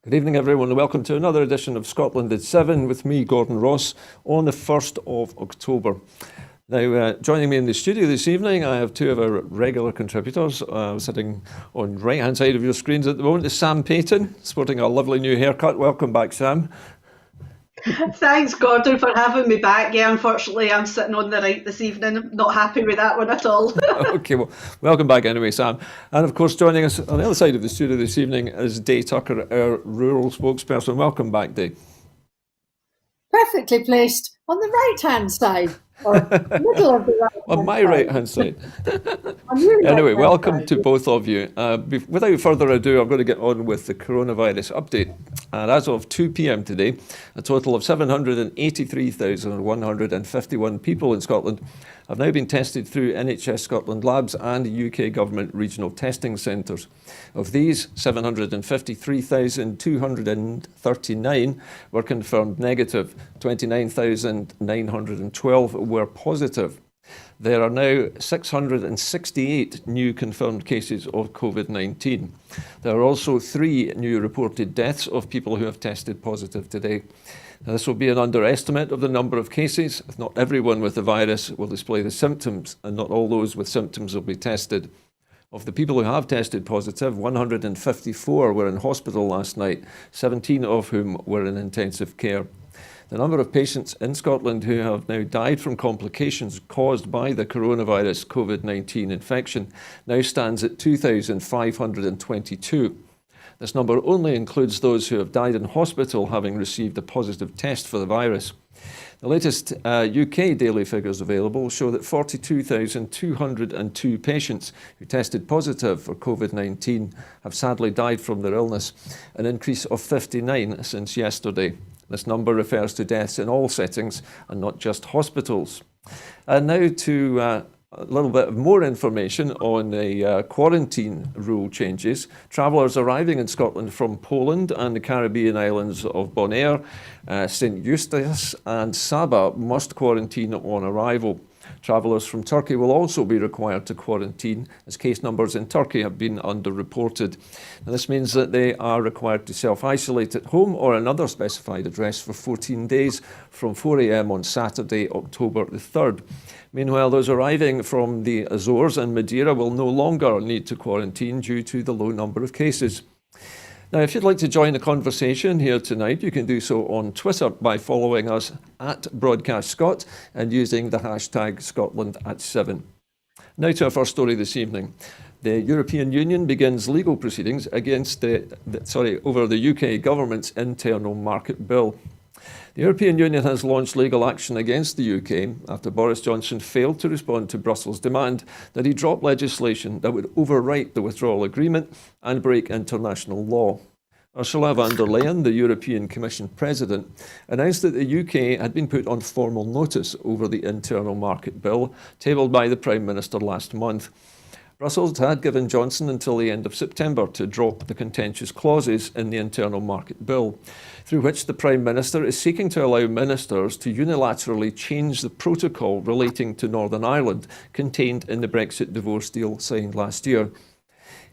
Good evening, everyone, and welcome to another edition of Scotland at 7 with me, Gordon Ross, on the 1st of October. Now, joining me in the studio this evening, I have two of our regular contributors. Sitting on the right-hand side of your screens at the moment is Sam Payton, sporting a lovely new haircut. Welcome back, Sam. Thanks, Gordon, for having me back. Yeah, unfortunately, I'm sitting on the right this evening. I'm not happy with that one at all. Okay, well, welcome back anyway, Sam. And of course, joining us on the other side of the studio this evening is Day Tucker, our rural spokesperson. Welcome back, Day. Perfectly placed on the right-hand side, or middle of the right-hand On my side. right-hand side. Anyway, Anyway, welcome to both of you. Without further ado, I'm going to get on with the coronavirus update. And as of 2 p.m. today, a total of 783,151 people in Scotland have now been tested through NHS Scotland labs and UK government regional testing centres. Of these, 753,239 were confirmed negative, 29,912 were positive. There are now 668 new confirmed cases of COVID-19. There are also 3 new reported deaths of people who have tested positive today. Now, this will be an underestimate of the number of cases. Not everyone with the virus will display the symptoms, and not all those with symptoms will be tested. Of the people who have tested positive, 154 were in hospital last night, 17 of whom were in intensive care. The number of patients in Scotland who have now died from complications caused by the coronavirus COVID-19 infection now stands at 2,522. This number only includes those who have died in hospital having received a positive test for the virus. The latest UK daily figures available show that 42,202 patients who tested positive for COVID-19 have sadly died from their illness, an increase of 59 since yesterday. This number refers to deaths in all settings and not just hospitals. And now to a little bit of more information on the quarantine rule changes. Travellers arriving in Scotland from Poland and the Caribbean islands of Bonaire, St Eustatius and Saba must quarantine on arrival. Travellers from Turkey will also be required to quarantine as case numbers in Turkey have been underreported. And this means that they are required to self-isolate at home or another specified address for 14 days from 4 a.m. on Saturday, October the 3rd. Meanwhile, those arriving from the Azores and Madeira will no longer need to quarantine due to the low number of cases. Now, if you'd like to join the conversation here tonight, you can do so on Twitter by following us at BroadcastScot and using the hashtag Scotland@7. Now to our first story this evening. The European Union begins legal proceedings against over the UK government's internal market bill. The European Union has launched legal action against the UK after Boris Johnson failed to respond to Brussels' demand that he drop legislation that would overwrite the withdrawal agreement and break international law. Ursula von der Leyen, the European Commission President, announced that the UK had been put on formal notice over the internal market bill tabled by the Prime Minister last month. Brussels had given Johnson until the end of September to drop the contentious clauses in the internal market bill, through which the Prime Minister is seeking to allow ministers to unilaterally change the protocol relating to Northern Ireland contained in the Brexit divorce deal signed last year.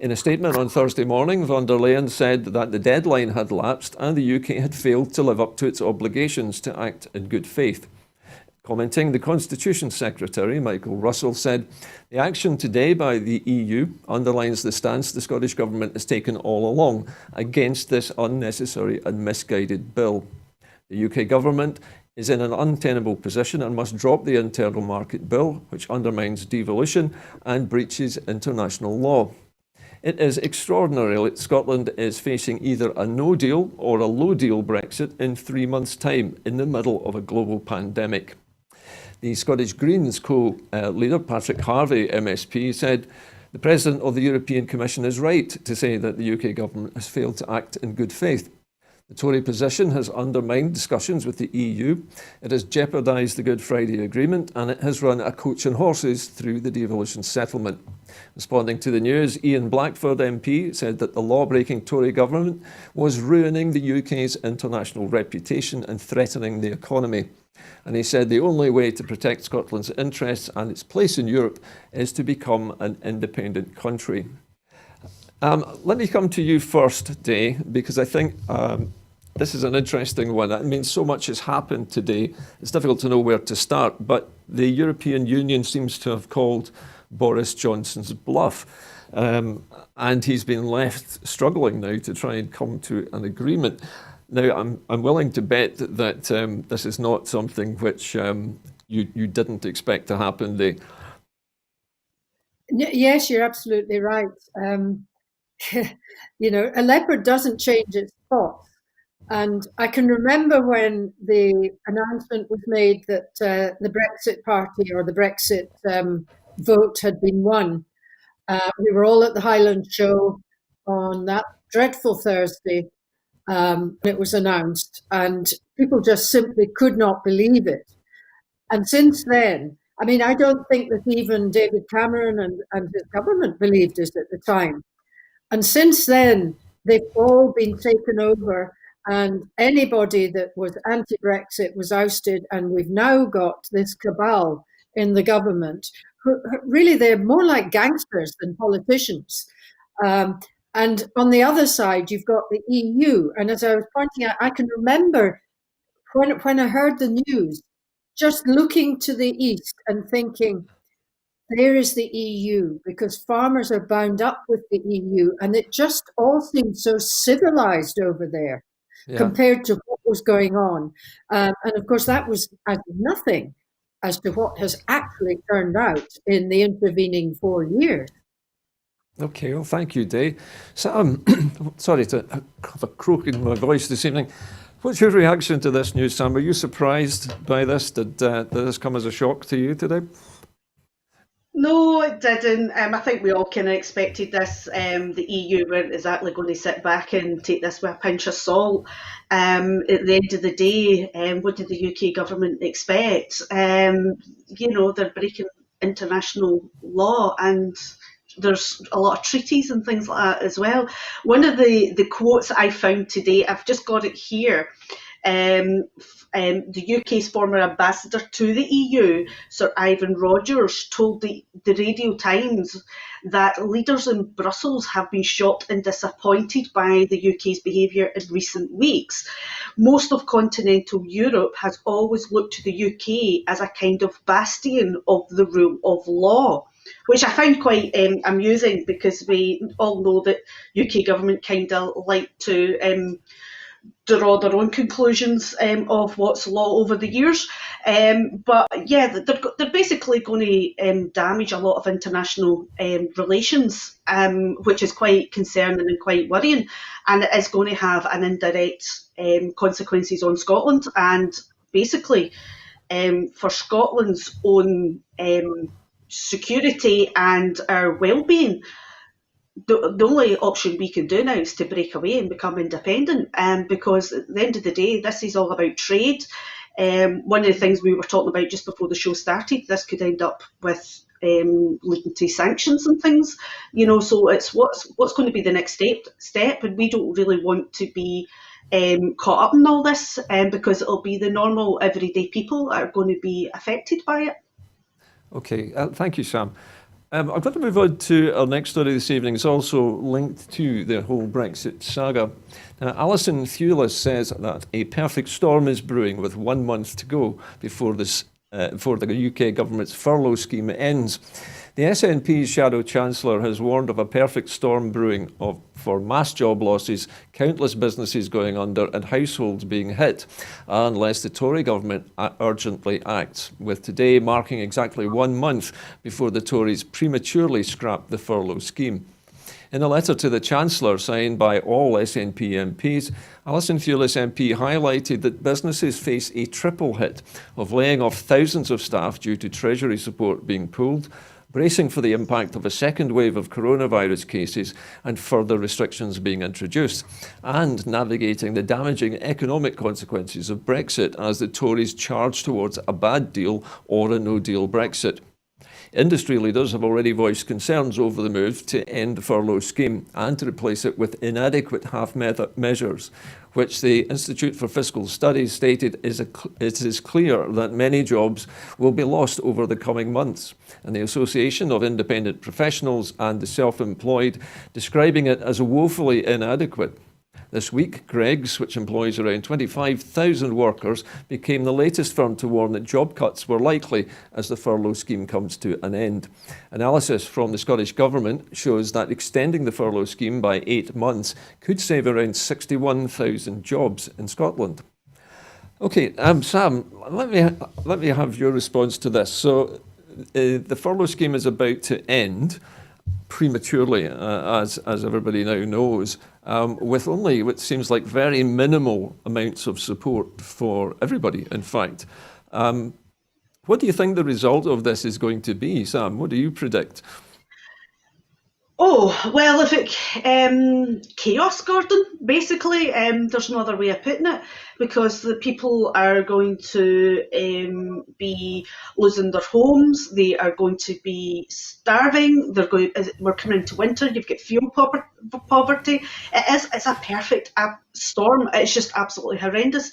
In a statement on Thursday morning, von der Leyen said that the deadline had lapsed and the UK had failed to live up to its obligations to act in good faith. Commenting, the Constitution Secretary, Michael Russell, said, "The action today by the EU underlines the stance the Scottish Government has taken all along against this unnecessary and misguided bill. The UK Government is in an untenable position and must drop the internal market bill, which undermines devolution and breaches international law. It is extraordinary that Scotland is facing either a no-deal or a low-deal Brexit in 3 months' time in the middle of a global pandemic." The Scottish Greens co-leader, Patrick Harvie, MSP, said, "The President of the European Commission is right to say that the UK government has failed to act in good faith. The Tory position has undermined discussions with the EU, it has jeopardised the Good Friday Agreement, and it has run a coach and horses through the devolution settlement." Responding to the news, Ian Blackford MP said that the law-breaking Tory government was ruining the UK's international reputation and threatening the economy. And he said the only way to protect Scotland's interests and its place in Europe is to become an independent country. Let me come to you first, Day, because I think this is an interesting one. I mean, so much has happened today. It's difficult to know where to start, but the European Union seems to have called Boris Johnson's bluff. And he's been left struggling now to try and come to an agreement. Now, I'm willing to bet that this is not something which you didn't expect to happen, Day. Yes, you're absolutely right. You know, a leopard doesn't change its spots. And I can remember when the announcement was made that the Brexit Party or the Brexit vote had been won. We were all at the Highland Show on that dreadful Thursday. It was announced, and people just simply could not believe it. And since then, I mean, I don't think that even David Cameron and his government believed it at the time. And since then, they've all been taken over, and anybody that was anti-Brexit was ousted, and we've now got this cabal in the government. Really, they're more like gangsters than politicians. And on the other side, you've got the EU. And as I was pointing out, I can remember when I heard the news, just looking to the east and thinking, there is the EU, because farmers are bound up with the EU, and it just all seemed so civilized over there compared to what was going on. And of course, that was as nothing as to what has actually turned out in the intervening 4 years. Okay, well, thank you, Day. Sam, sorry to have a croak in my voice this evening. What's your reaction to this news, Sam? Were you surprised by this? Did this come as a shock to you today? No, it didn't. I think we all kind of expected this. The EU weren't exactly going to sit back and take this with a pinch of salt. At the end of the day, what did the UK government expect? You know, they're breaking international law, and there's a lot of treaties and things like that as well. One of the quotes I found today, I've just got it here. The UK's former ambassador to the EU, Sir Ivan Rogers, told the Radio Times that leaders in Brussels have been shocked and disappointed by the UK's behaviour in recent weeks. Most of continental Europe has always looked to the UK as a kind of bastion of the rule of law, which I find quite amusing, because we all know that UK government kind of like to draw their own conclusions of what's law over the years. But yeah, they're basically going to damage a lot of international relations, which is quite concerning and quite worrying. And it is going to have an indirect consequences on Scotland, and basically for Scotland's own security and our well-being. The only option we can do now is to break away and become independent, because at the end of the day, this is all about trade. One of the things we were talking about just before the show started, this could end up with leading to sanctions and things, you know. So it's what's going to be the next step, and we don't really want to be caught up in all this, because it'll be the normal everyday people that are going to be affected by it. Okay, thank you, Sam. I'm going to move on to our next story this evening. It's also linked to the whole Brexit saga. Alison Thewlis says that a perfect storm is brewing with 1 month to go before the UK government's furlough scheme ends. The SNP's Shadow Chancellor has warned of a perfect storm brewing for mass job losses, countless businesses going under and households being hit, unless the Tory government urgently acts, with today marking exactly 1 month before the Tories prematurely scrapped the furlough scheme. In a letter to the Chancellor signed by all SNP MPs, Alison Thewlis MP highlighted that businesses face a triple hit of laying off thousands of staff due to Treasury support being pulled, bracing for the impact of a second wave of coronavirus cases and further restrictions being introduced, and navigating the damaging economic consequences of Brexit as the Tories charge towards a bad deal or a no-deal Brexit. Industry leaders have already voiced concerns over the move to end the furlough scheme and to replace it with inadequate half measures, which the Institute for Fiscal Studies stated it is clear that many jobs will be lost over the coming months. And the Association of Independent Professionals and the Self-Employed describing it as woefully inadequate. This week, Greggs, which employs around 25,000 workers, became the latest firm to warn that job cuts were likely as the furlough scheme comes to an end. Analysis from the Scottish Government shows that extending the furlough scheme by 8 months could save around 61,000 jobs in Scotland. Okay, Sam, let me have your response to this. So, the furlough scheme is about to end prematurely, as everybody now knows, with only what seems like very minimal amounts of support for everybody, in fact. What do you think the result of this is going to be, Sam? What do you predict? Oh, well, if it chaos, Gordon, basically, there's no other way of putting it, because the people are going to be losing their homes, they are going to be starving, we're coming into winter, you've got fuel poverty. It's a perfect storm. It's just absolutely horrendous.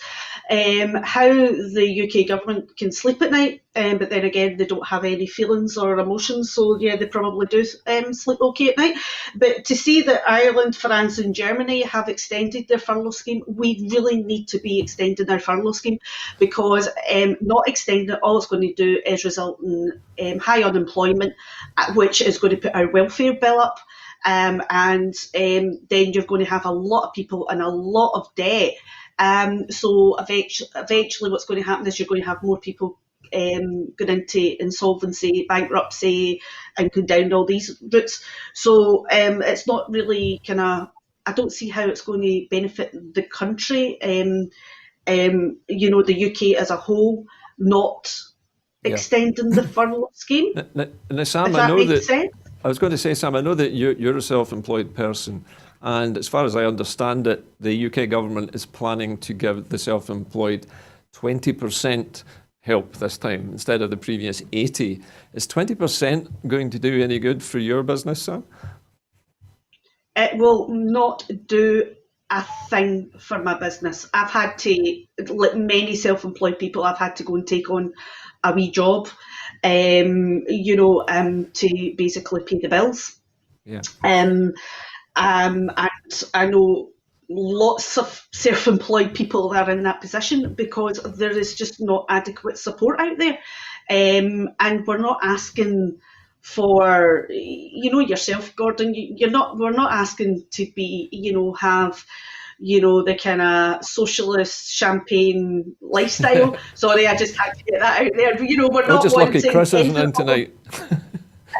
How the UK government can sleep at night, but then again, they don't have any feelings or emotions, so yeah, they probably do sleep okay at night. But to see that Ireland, France and Germany have extended their furlough scheme, we really need to be extending our furlough scheme, because not extending it, all it's going to do is result in high unemployment, which is going to put our welfare bill up. And then you're going to have a lot of people and a lot of debt. So eventually what's going to happen is you're going to have more people going into insolvency, bankruptcy, and going down all these routes. So it's not really I don't see how it's going to benefit the country, the UK as a whole, not extending the furlough scheme. Now, Sam, I was going to say, Sam, I know that you're a self-employed person, and as far as I understand it, the UK government is planning to give the self-employed 20% help this time instead of the previous 80%. Is 20% going to do any good for your business, Sam? It will not do a thing for my business. I've had to, like many self-employed people, I've had to go and take on a wee job, to basically pay the bills. Yeah. And I know lots of self-employed people that are in that position because there is just not adequate support out there. And we're not asking for, yourself, Gordon, we're not asking to be, have, the kind of socialist champagne lifestyle. Sorry, I just had to get that out there. We're not just lucky Chris isn't in everyone. tonight.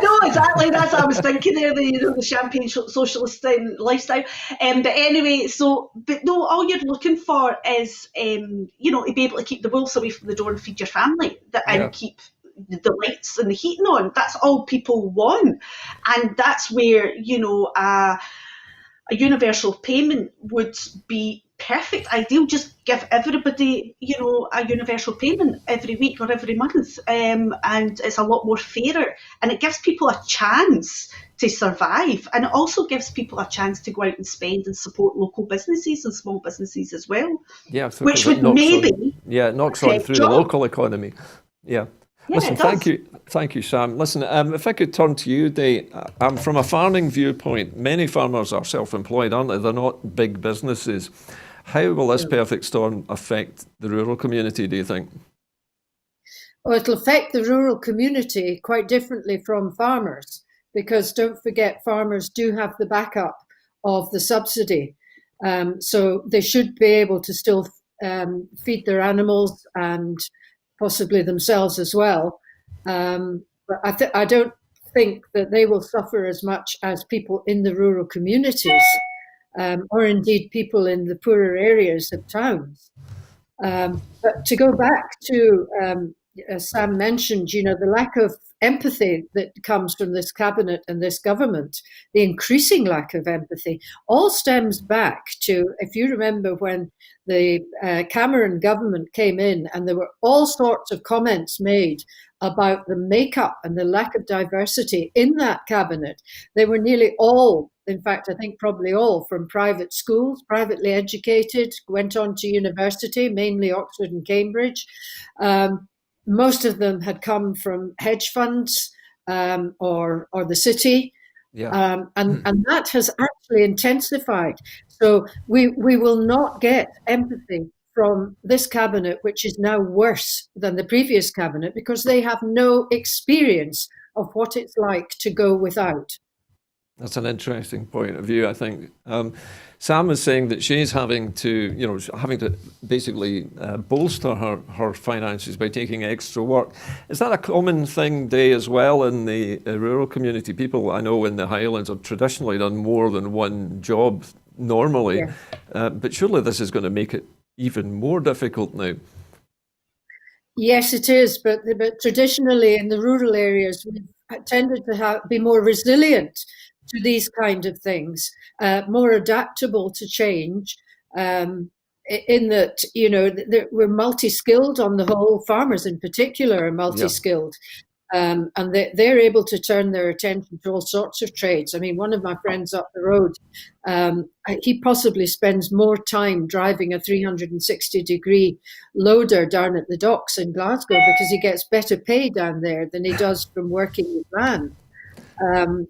No, exactly. That's what I was thinking there. The champagne socialist lifestyle. But anyway, but no, all you're looking for is, to be able to keep the wolves away from the door and feed your family, and keep the lights and the heating on. That's all people want, and that's where a universal payment would be perfect, ideal. Just give everybody, a universal payment every week or every month, and it's a lot more fairer, and it gives people a chance to survive, and it also gives people a chance to go out and spend and support local businesses and small businesses as well. Yeah, so which would maybe it knocks on through the local economy. Yeah. Yeah, listen, thank you, Sam. Listen, if I could turn to you, Day, from a farming viewpoint, many farmers are self-employed, aren't they? They're not big businesses. How will this perfect storm affect the rural community, do you think? Well, it'll affect the rural community quite differently from farmers, because don't forget, farmers do have the backup of the subsidy. So they should be able to still feed their animals and possibly themselves as well. But I don't think that they will suffer as much as people in the rural communities, or indeed people in the poorer areas of towns. But to go back to, as Sam mentioned, the lack of empathy that comes from this cabinet and this government, the increasing lack of empathy, all stems back to, if you remember, when the Cameron government came in and there were all sorts of comments made about the makeup and the lack of diversity in that cabinet. They were nearly all, in fact, I think probably all, from private schools, privately educated, went on to university, mainly Oxford and Cambridge. Most of them had come from hedge funds or the city. Yeah. And that has actually intensified. So we will not get empathy from this cabinet, which is now worse than the previous cabinet, because they have no experience of what it's like to go without. That's an interesting point of view, I think. Sam is saying that she's having to basically bolster her finances by taking extra work. Is that a common thing, Day, as well in the rural community? People I know in the Highlands have traditionally done more than one job normally, Yeah. but surely this is going to make it even more difficult now. Yes, it is. But traditionally in the rural areas, we've tended to be more resilient to these kind of things, more adaptable to change, in that, we're multi-skilled on the whole. Farmers in particular are multi-skilled. And they're able to turn their attention to all sorts of trades. I mean, one of my friends up the road, he possibly spends more time driving a 360-degree loader down at the docks in Glasgow because he gets better pay down there than he does from working with land.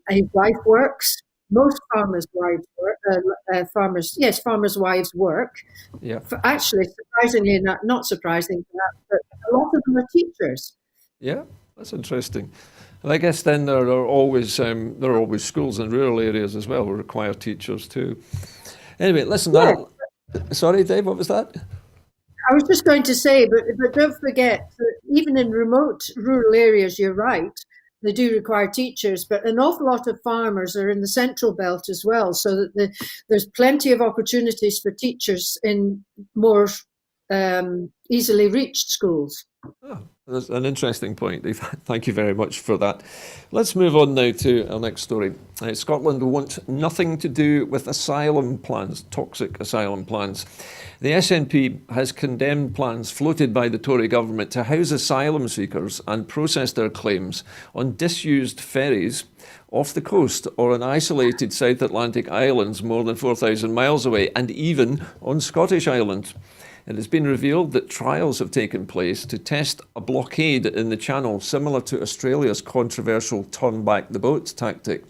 His wife works. Most farmers' wives work. Farmers' wives work. Yeah. Actually, surprisingly, not surprising, but a lot of them are teachers. Yeah, that's interesting. And I guess then there are always schools in rural areas as well who require teachers too. Anyway, listen. Yeah. Sorry, Dave. What was that? I was just going to say, but don't forget that even in remote rural areas, you're right, they do require teachers, but an awful lot of farmers are in the central belt as well, so that there's plenty of opportunities for teachers in more easily reached schools. Oh, that's an interesting point, Dave. Thank you very much for that. Let's move on now to our next story. Scotland want nothing to do with asylum plans, toxic asylum plans. The SNP has condemned plans floated by the Tory government to house asylum seekers and process their claims on disused ferries off the coast or on isolated South Atlantic islands more than 4,000 miles away, and even on Scottish islands. It has been revealed that trials have taken place to test a blockade in the Channel, similar to Australia's controversial turn back the boat tactic.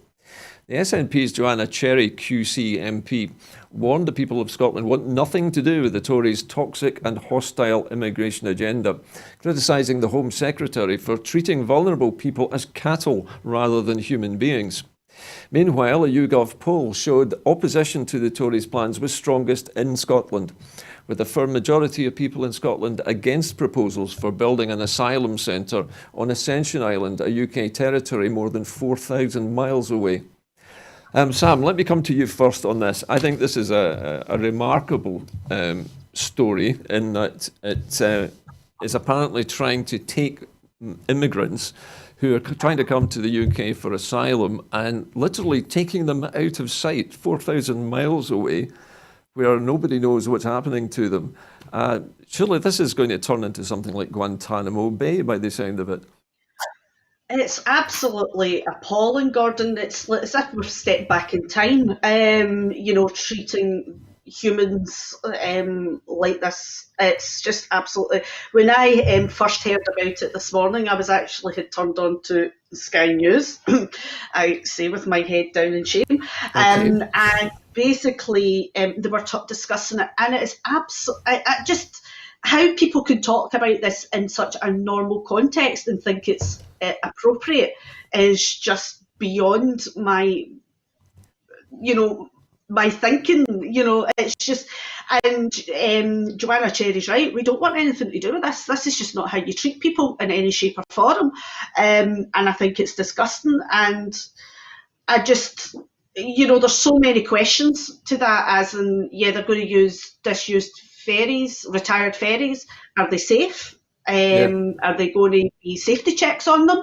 The SNP's Joanna Cherry QC MP warned the people of Scotland want nothing to do with the Tories' toxic and hostile immigration agenda, criticising the Home Secretary for treating vulnerable people as cattle rather than human beings. Meanwhile, a YouGov poll showed opposition to the Tories' plans was strongest in Scotland, with a firm majority of people in Scotland against proposals for building an asylum centre on Ascension Island, a UK territory more than 4,000 miles away. Sam, let me come to you first on this. I think this is a remarkable story in that it is apparently trying to take immigrants who are trying to come to the UK for asylum and literally taking them out of sight, 4,000 miles away, where nobody knows what's happening to them. Surely this is going to turn into something like Guantanamo Bay by the sound of it. It's absolutely appalling, Gordon. It's as if we've stepped back in time, treating humans like this. It's just absolutely. When I first heard about it this morning, I had turned on to Sky News. I say with my head down in shame. Okay. And basically, they were discussing it, and it is absolutely. Just how people could talk about this in such a normal context and think it's appropriate is just beyond my thinking. It's just, and Joanna Cherry's right. We don't want anything to do with this. This is just not how you treat people in any shape or form. And I think it's disgusting. And I just, there's so many questions to that, as in, they're going to use disused ferries, retired ferries. Are they safe? Are they going to be safety checks on them?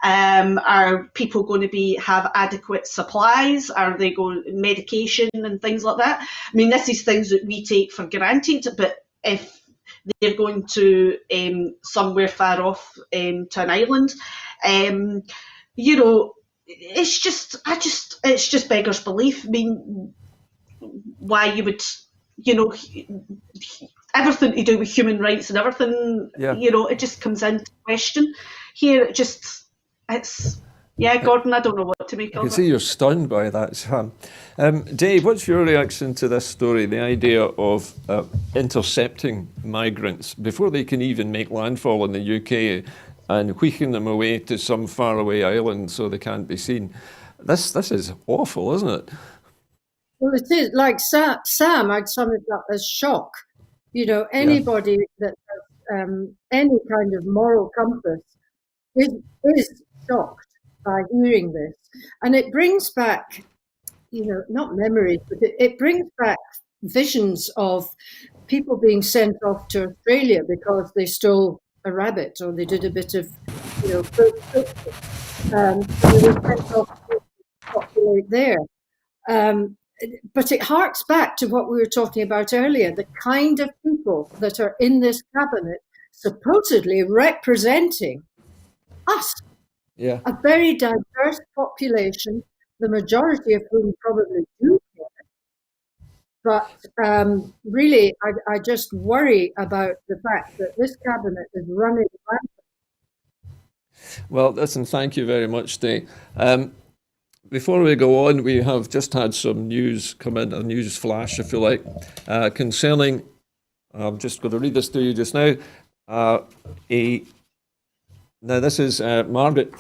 Are people going to have adequate supplies? Are they going medication and things like that? I mean, this is things that we take for granted, but if they're going to somewhere far off to an island. You know, it's just beggars belief. I mean, why you would, you know, everything to do with human rights and everything, you know, it just comes into question here. Gordon, I don't know what to make I of can it. see you're stunned by that, Sam. Dave, what's your reaction to this story, the idea of intercepting migrants before they can even make landfall in the UK and wheeling them away to some faraway island so they can't be seen? This is awful, isn't it? Well, it is. Like Sam, I'd sum it up as shock. You know, anybody that has any kind of moral compass is shocked by hearing this. And it brings back, you know, not memories, but it brings back visions of people being sent off to Australia because they stole a rabbit or they did a bit of, you know, so they were sent off to populate there. But it harks back to what we were talking about earlier, the kind of people that are in this cabinet supposedly representing us, a very diverse population, the majority of whom probably do care. But really, I just worry about the fact that this cabinet is running rampant. Well, listen, thank you very much, Dave. Before we go on, we have just had some news come in, a news flash, if you like, concerning, I'm just going to read this to you just now. Now this is Margaret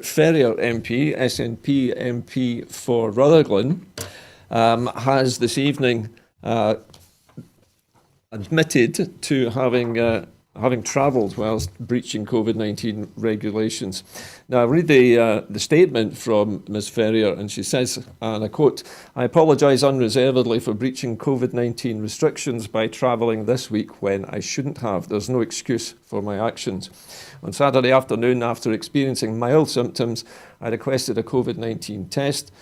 Ferrier MP, SNP MP for Rutherglen, has this evening admitted to having travelled whilst breaching COVID-19 regulations. Now, I read the statement from Ms Ferrier, and she says, and I quote, "I apologise unreservedly for breaching COVID-19 restrictions by travelling this week when I shouldn't have. There's no excuse for my actions. On Saturday afternoon, after experiencing mild symptoms, I requested a COVID-19 test,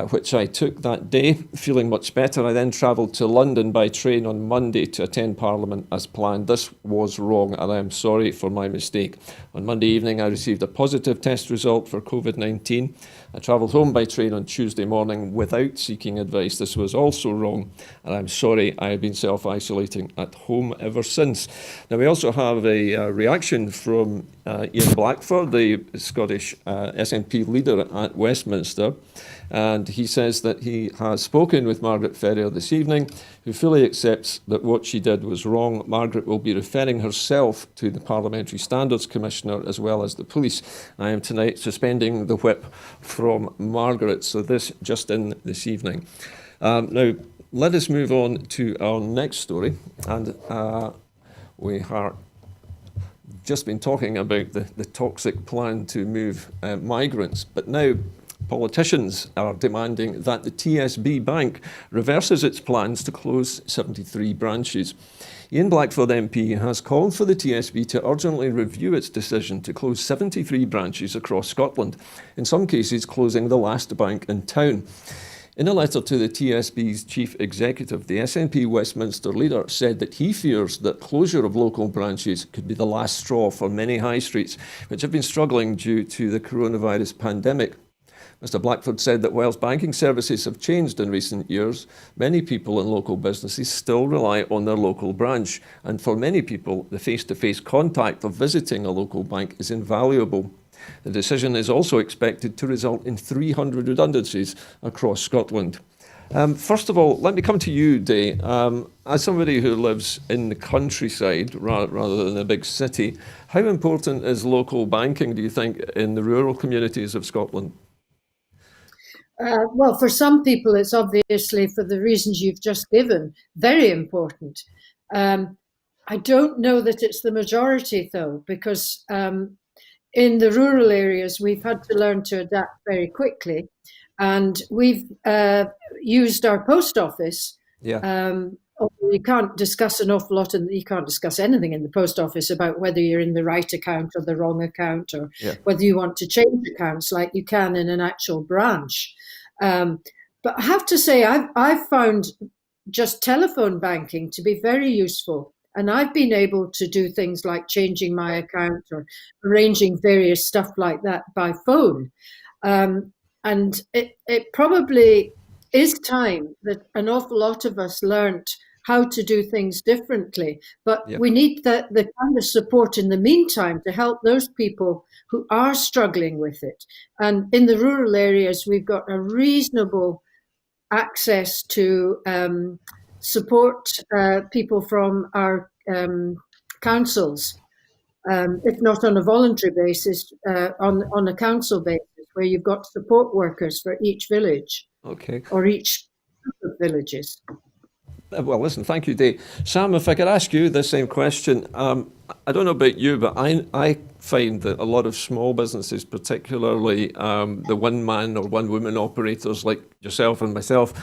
which I took that day. Feeling much better, I then travelled to London by train on Monday to attend Parliament as planned. This was wrong, and I am sorry for my mistake. On Monday evening, I received a positive test result for COVID-19. I travelled home by train on Tuesday morning without seeking advice. This was also wrong, and I'm sorry I have been self-isolating at home ever since." Now, we also have a reaction from Ian Blackford, the Scottish SNP leader at Westminster. And he says that he has spoken with Margaret Ferrier this evening, who fully accepts that what she did was wrong. Margaret will be referring herself to the Parliamentary Standards Commissioner as well as the police. I am tonight suspending the whip from Margaret. So this just in this evening. Now, let us move on to our next story. And we have just been talking about the toxic plan to move migrants. But now, politicians are demanding that the TSB Bank reverses its plans to close 73 branches. Ian Blackford MP has called for the TSB to urgently review its decision to close 73 branches across Scotland, in some cases closing the last bank in town. In a letter to the TSB's chief executive, the SNP Westminster leader said that he fears that closure of local branches could be the last straw for many high streets, which have been struggling due to the coronavirus pandemic. Mr Blackford said that whilst banking services have changed in recent years, many people and local businesses still rely on their local branch. And for many people, the face-to-face contact of visiting a local bank is invaluable. The decision is also expected to result in 300 redundancies across Scotland. First of all, let me come to you, Day. As somebody who lives in the countryside rather than a big city, how important is local banking, do you think, in the rural communities of Scotland? Well, for some people, it's obviously, for the reasons you've just given, very important. I don't know that it's the majority, though, because in the rural areas, we've had to learn to adapt very quickly. And we've used our post office. You can't discuss an awful lot, and you can't discuss anything in the post office about whether you're in the right account or the wrong account, or whether you want to change accounts like you can in an actual branch. But I have to say, I've found just telephone banking to be very useful And I've been able to do things like changing my account or arranging various stuff like that by phone. And it probably is time that an awful lot of us learnt how to do things differently. But Yep. we need the kind of support in the meantime to help those people who are struggling with it. And in the rural areas, we've got a reasonable access to support people from our councils, if not on a voluntary basis, on a council basis, where you've got support workers for each village Okay. or each group of villages. Well, listen, thank you, Dave. Sam, if I could ask you the same question. I don't know about you, but I find that a lot of small businesses, particularly the one-man or one-woman operators like yourself and myself,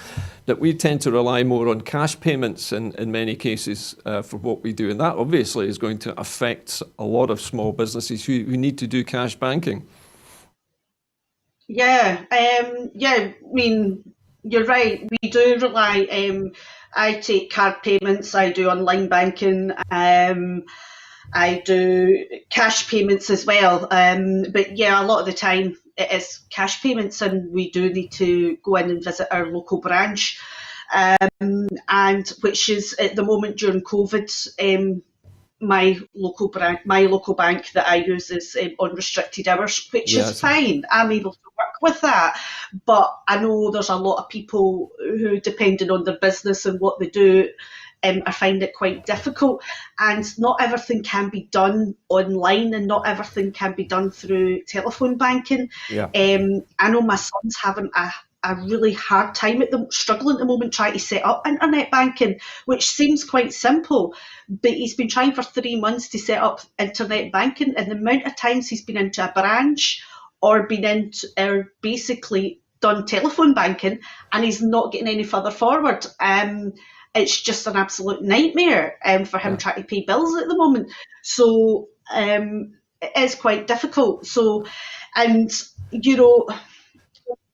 that we tend to rely more on cash payments in many cases for what we do. And that obviously is going to affect a lot of small businesses who need to do cash banking. Yeah, I mean, you're right. We do rely. I take card payments. I do online banking. I do cash payments as well. But yeah, a lot of the time it is cash payments, and we do need to go in and visit our local branch, and which is at the moment during COVID. My local bank that I use is on restricted hours, which is fine. I'm able to work with that. But I know there's a lot of people who, depending on their business and what they do, I find it quite difficult. And not everything can be done online, and not everything can be done through telephone banking. Yeah. I know my son's having a really hard time struggling at the moment trying to set up internet banking, which seems quite simple, but he's been trying for 3 months to set up internet banking, and the amount of times he's been into a branch or basically done telephone banking, and he's not getting any further forward. It's just an absolute nightmare for him trying to pay bills at the moment. So it is quite difficult. So, and you know,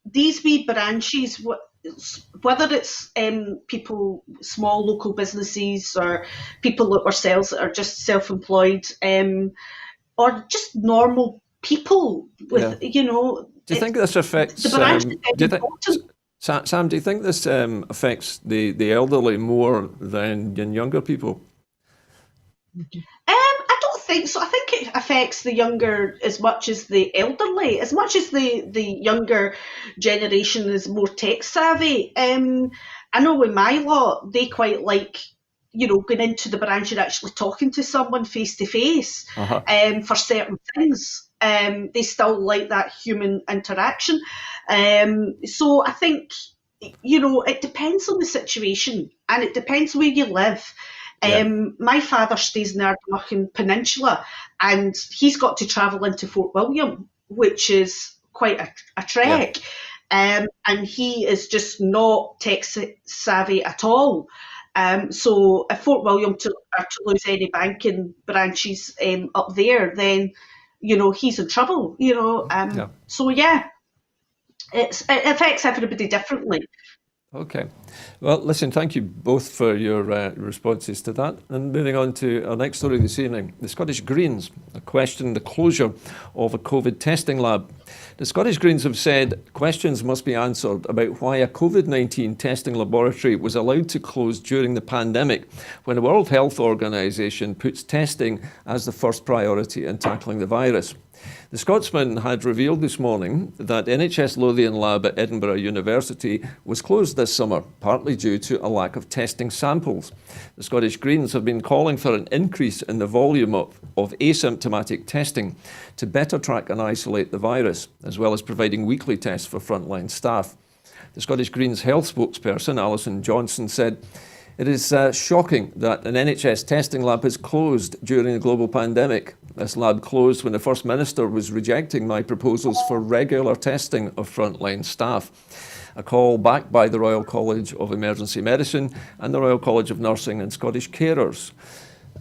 these wee branches, whether it's people, small local businesses, or people like ourselves that are just self-employed, or just normal people with, Do you think this affects? The branch is important. Sam, do you think this affects the elderly more than younger people? I don't think so. I think it affects the younger as much as the elderly, as much as the younger generation is more tech savvy. I know with my lot, they quite like, going into the branch and actually talking to someone face to face for certain things. They still like that human interaction. So I think, it depends on the situation, and it depends where you live. My father stays in the Ardnamurchan Peninsula, and he's got to travel into Fort William, which is quite a trek. And he is just not tech savvy at all. So if Fort William are to lose any banking branches up there, then he's in trouble. So it affects everybody differently. Okay. Well, listen, thank you both for your responses to that. And moving on to our next story this evening, the Scottish Greens question the closure of a COVID testing lab. The Scottish Greens have said questions must be answered about why a COVID-19 testing laboratory was allowed to close during the pandemic, when the World Health Organization puts testing as the first priority in tackling the virus. The Scotsman had revealed this morning that NHS Lothian Lab at Edinburgh University was closed this summer, partly due to a lack of testing samples. The Scottish Greens have been calling for an increase in the volume of asymptomatic testing to better track and isolate the virus, as well as providing weekly tests for frontline staff. The Scottish Greens health spokesperson, Alison Johnson, said, "It is shocking that an NHS testing lab has closed during the global pandemic. This lab closed when the First Minister was rejecting my proposals for regular testing of frontline staff." A call backed by the Royal College of Emergency Medicine and the Royal College of Nursing and Scottish Carers.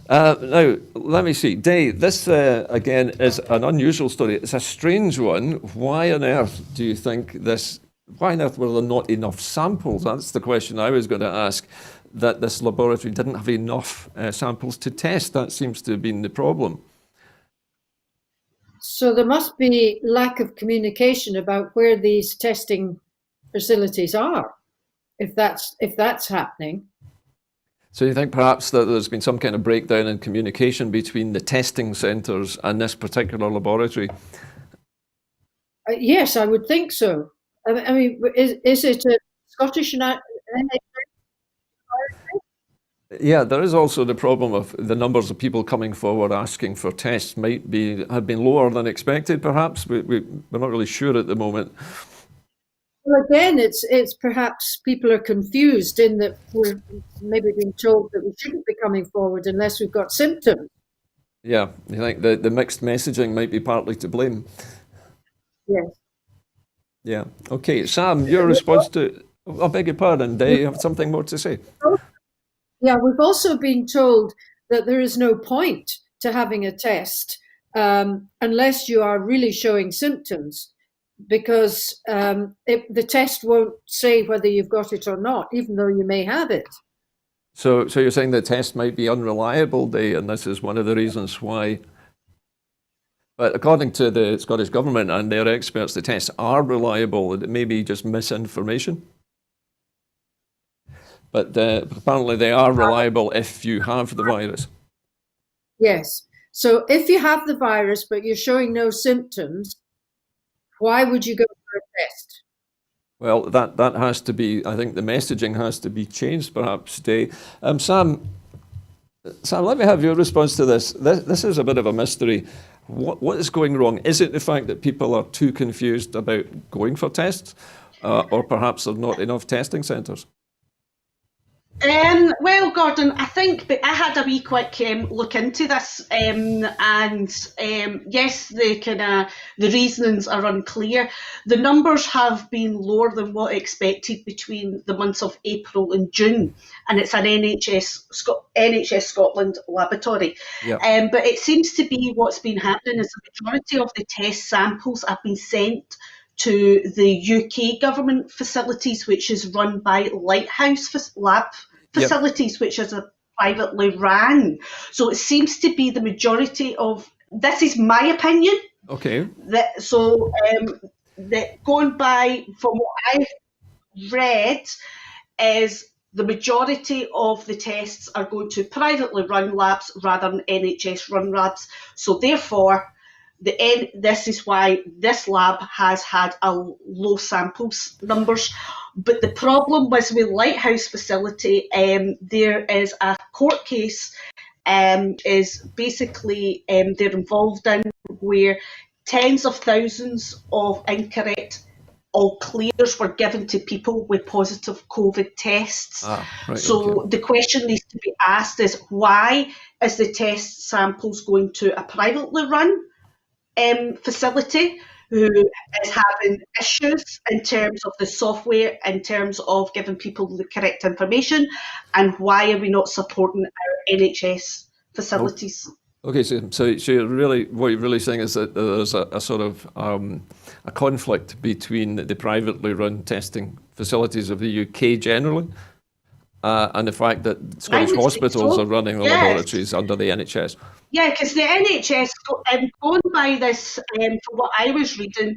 Now, let me see. Dave, this again is an unusual story. It's a strange one. Why on earth do you think this? Why on earth were there not enough samples? That's the question I was going to ask. that this laboratory didn't have enough samples to test. That seems to have been the problem. So there must be lack of communication about where these testing facilities are, if that's happening. So you think perhaps that there's been some kind of breakdown in communication between the testing centres and this particular laboratory? Yes, I would think so. I mean, is it a Scottish Yeah, there is also the problem of the numbers of people coming forward asking for tests have been lower than expected, perhaps. We're not really sure at the moment. Well, again, it's perhaps people are confused in that we're maybe being told that we shouldn't be coming forward unless we've got symptoms. Yeah, you think the mixed messaging might be partly to blame? Yes. Yeah. Okay, Sam, your response to... I beg your pardon, do you have something more to say? Yeah, we've also been told that there is no point to having a test unless you are really showing symptoms, because the test won't say whether you've got it or not, even though you may have it. So you're saying the test might be unreliable, Day, and this is one of the reasons why. But according to the Scottish Government and their experts, the tests are reliable. It may be just misinformation. But apparently they are reliable if you have the virus. Yes. So if you have the virus but you're showing no symptoms, why would you go for a test? Well, that has to be, I think the messaging has to be changed, perhaps, Day. Sam, let me have your response to this. This is a bit of a mystery. What is going wrong? Is it the fact that people are too confused about going for tests, or perhaps there's not enough testing centres? Well, Gordon, I think I had a wee quick look into this, and yes, the reasonings are unclear. The numbers have been lower than what expected between the months of April and June, and it's an NHS Scotland laboratory. Yeah. But it seems to be what's been happening is the majority of the test samples have been sent to the UK government facilities, which is run by Lighthouse Lab facilities, which is a privately ran. So it seems to be the majority of, this is my opinion. Okay. That going by from what I've read is the majority of the tests are going to privately run labs rather than NHS run labs. So therefore, this is why this lab has had a low samples numbers. But the problem was with Lighthouse facility, there is a court case is basically they're involved in where tens of thousands of incorrect all clears were given to people with positive COVID tests. The question needs to be asked is, why is the test samples going to a privately run facility who is having issues in terms of the software, in terms of giving people the correct information, and why are we not supporting our NHS facilities? Okay, so you're really, what you're really saying is that there's a sort of a conflict between the privately run testing facilities of the UK generally and the fact that Scottish hospitals are running the laboratories under the NHS. Yeah, because the NHS, going by this, from what I was reading,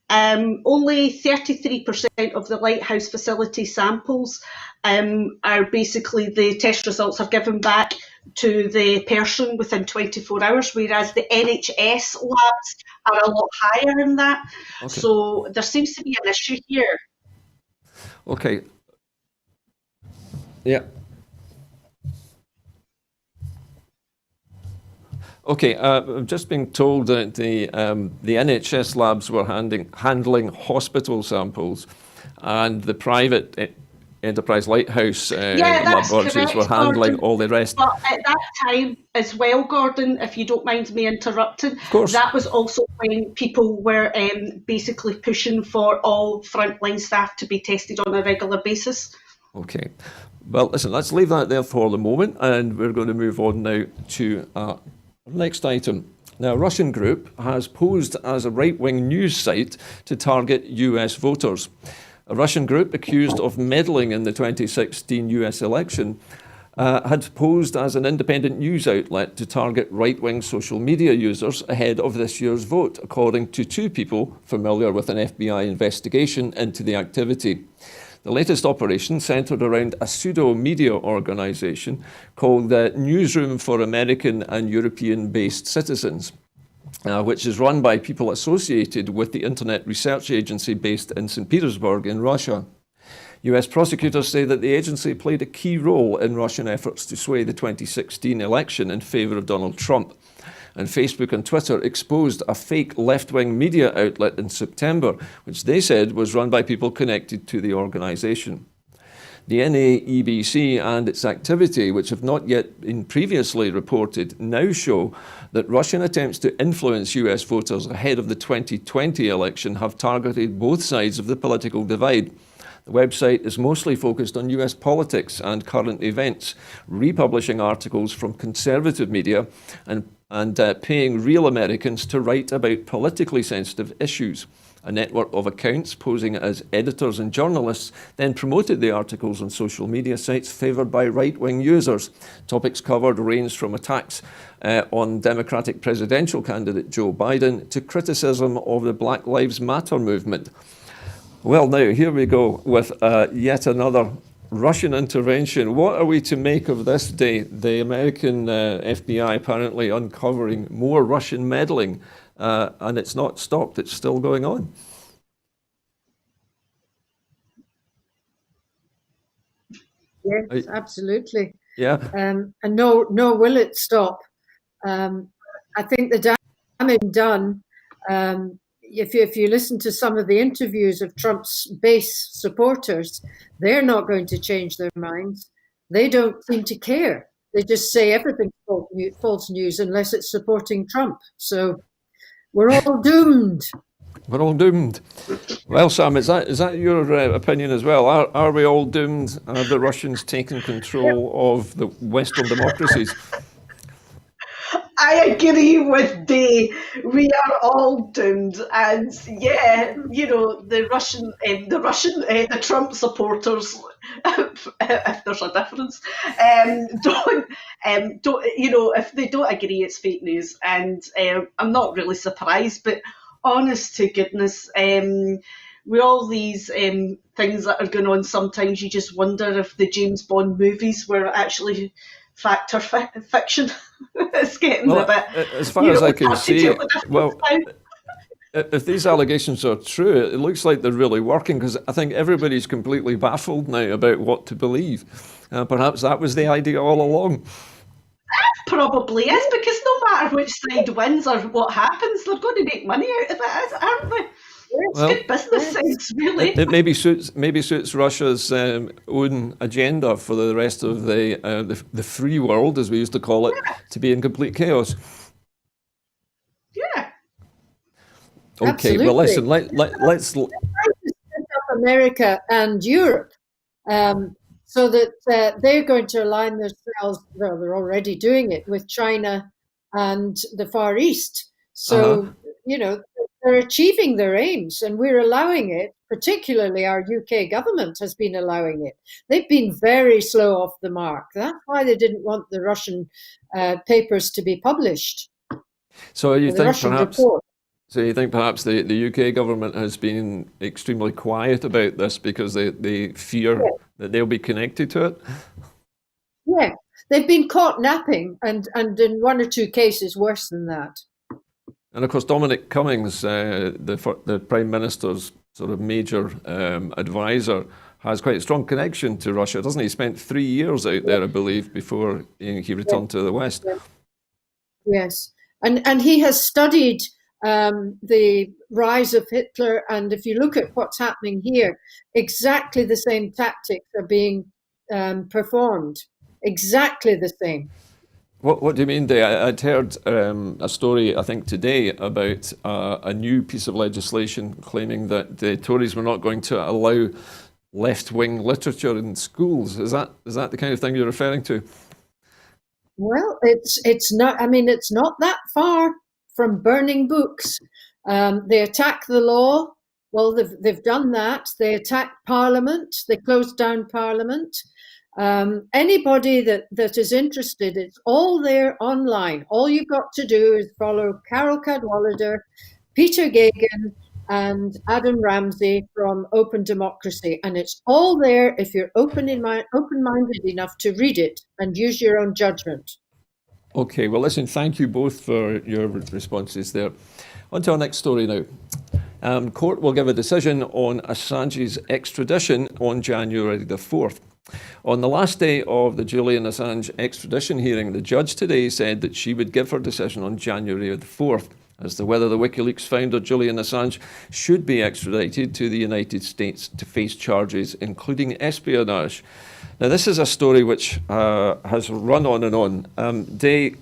only 33% of the Lighthouse facility samples are basically, the test results are given back to the person within 24 hours, whereas the NHS labs are a lot higher than that. Okay. So there seems to be an issue here. Okay. Yeah. Okay, I've just been told that the NHS labs were handling hospital samples, and the private Enterprise Lighthouse laboratories were handling all the rest. But at that time as well, Gordon, if you don't mind me interrupting, of course. That was also when people were basically pushing for all frontline staff to be tested on a regular basis. Okay. Well, listen, let's leave that there for the moment, and we're going to move on now to next item. Now, a Russian group has posed as a right-wing news site to target US voters. A Russian group accused of meddling in the 2016 US election had posed as an independent news outlet to target right-wing social media users ahead of this year's vote, according to two people familiar with an FBI investigation into the activity. The latest operation centred around a pseudo-media organisation called the Newsroom for American and European-based Citizens, which is run by people associated with the Internet Research Agency based in St. Petersburg in Russia. US prosecutors say that the agency played a key role in Russian efforts to sway the 2016 election in favour of Donald Trump. And Facebook and Twitter exposed a fake left-wing media outlet in September, which they said was run by people connected to the organisation. The NAEBC and its activity, which have not yet been previously reported, now show that Russian attempts to influence US voters ahead of the 2020 election have targeted both sides of the political divide. The website is mostly focused on US politics and current events, republishing articles from conservative media and paying real Americans to write about politically sensitive issues. A network of accounts posing as editors and journalists then promoted the articles on social media sites favoured by right-wing users. Topics covered ranged from attacks on Democratic presidential candidate Joe Biden to criticism of the Black Lives Matter movement. Well, now, here we go with yet another Russian intervention. What are we to make of this day? The American FBI apparently uncovering more Russian meddling, and it's not stopped, it's still going on. Yes, absolutely. Yeah. And no, will it stop? I think the damage done. If you listen to some of the interviews of Trump's base supporters, they're not going to change their minds. They don't seem to care. They just say everything's false news unless it's supporting Trump. So we're all doomed. We're all doomed. Well, Sam, is that your opinion as well? Are we all doomed? Are the Russians taking control of the Western democracies? I agree with Day. We are all doomed, and yeah, you know, the Trump supporters, if there's a difference, don't, you know, if they don't agree, it's fake news, and I'm not really surprised. But honest to goodness, with all these things that are going on, sometimes you just wonder if the James Bond movies were actually fact or fiction. It's getting a bit. As far as I can see, well, if these allegations are true, it looks like they're really working, because I think everybody's completely baffled now about what to believe. Perhaps that was the idea all along. Probably is, because no matter which side wins or what happens, they're going to make money out of it, aren't they? It's good business sense, really. It maybe suits Russia's own agenda for the rest of the free world, as we used to call it, to be in complete chaos. Yeah. Okay. Absolutely. Well, listen. Let's America and Europe, so that they're going to align themselves. Well, they're already doing it with China and the Far East. So you know, they're achieving their aims, and we're allowing it. Particularly, our UK government has been allowing it. They've been very slow off the mark. That's why they didn't want the Russian papers to be published. So you think perhaps? Report. So you think perhaps the UK government has been extremely quiet about this because they fear that they'll be connected to it? Yeah, they've been caught napping, and in one or two cases worse than that. And of course, Dominic Cummings, the Prime Minister's sort of major advisor, has quite a strong connection to Russia, doesn't he? He spent 3 years out there, I believe, before he returned to the West. Yes, and he has studied the rise of Hitler, and if you look at what's happening here, exactly the same tactics are being performed. Exactly the same. What do you mean, Day? I'd heard a story, I think today, about a new piece of legislation claiming that the Tories were not going to allow left-wing literature in schools. Is that the kind of thing you're referring to? Well, it's not. I mean, it's not that far from burning books. They attack the law. Well, they've done that. They attacked Parliament. They closed down Parliament. Anybody that is interested, it's all there online. All you've got to do is follow Carol Cadwallader, Peter Gagan, and Adam Ramsey from Open Democracy, and it's all there if you're open-minded enough to read it and use your own judgment. Okay, well, listen, thank you both for your responses there. On to our next story now. Court will give a decision on Assange's extradition on January the 4th. On the last day of the Julian Assange extradition hearing, the judge today said that she would give her decision on January the 4th as to whether the WikiLeaks founder Julian Assange should be extradited to the United States to face charges, including espionage. Now, this is a story which has run on and on. Day,